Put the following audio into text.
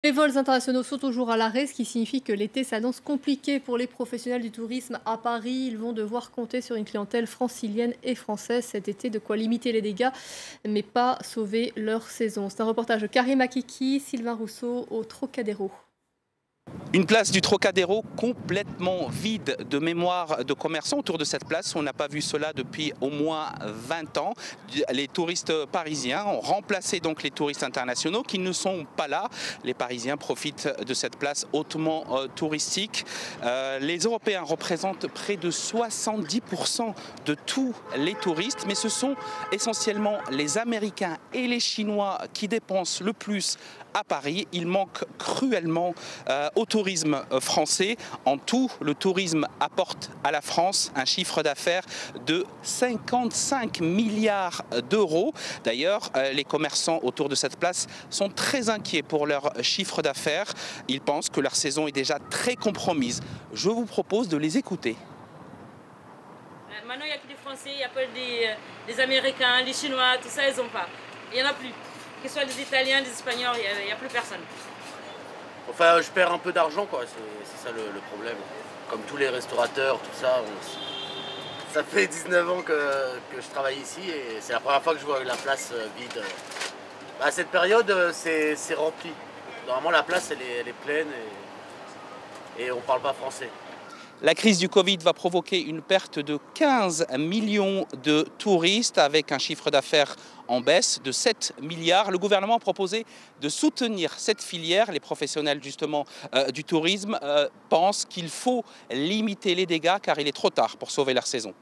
Les vols internationaux sont toujours à l'arrêt, ce qui signifie que l'été s'annonce compliqué pour les professionnels du tourisme à Paris. Ils vont devoir compter sur une clientèle francilienne et française cet été, de quoi limiter les dégâts, mais pas sauver leur saison. C'est un reportage de Karim Akiki, Sylvain Rousseau au Trocadéro. Une place du Trocadéro complètement vide de mémoire de commerçants. Autour de cette place, on n'a pas vu cela depuis au moins 20 ans. Les touristes parisiens ont remplacé donc les touristes internationaux qui ne sont pas là. Les Parisiens profitent de cette place hautement touristique. Les Européens représentent près de 70% de tous les touristes, mais ce sont essentiellement les Américains et les Chinois qui dépensent le plus à Paris. Il manque cruellement au tourisme français. En tout, le tourisme apporte à la France un chiffre d'affaires de 55 milliards d'euros. D'ailleurs, les commerçants autour de cette place sont très inquiets pour leur chiffre d'affaires. Ils pensent que leur saison est déjà très compromise. Je vous propose de les écouter. Maintenant, il n'y a que des Français, il n'y a pas des Américains, les Chinois, tout ça, ils n'ont pas. Il n'y en a plus. Que ce soit des Italiens, des Espagnols, il n'y a plus personne. Enfin, je perds un peu d'argent, quoi. C'est ça le problème. Comme tous les restaurateurs, tout ça. Ça fait 19 ans que je travaille ici et c'est la première fois que je vois la place vide. À cette période, c'est rempli. Normalement, la place, elle est pleine et on ne parle pas français. La crise du Covid va provoquer une perte de 15 millions de touristes avec un chiffre d'affaires en baisse de 7 milliards. Le gouvernement a proposé de soutenir cette filière. Les professionnels justement du tourisme pensent qu'il faut limiter les dégâts car il est trop tard pour sauver leur saison.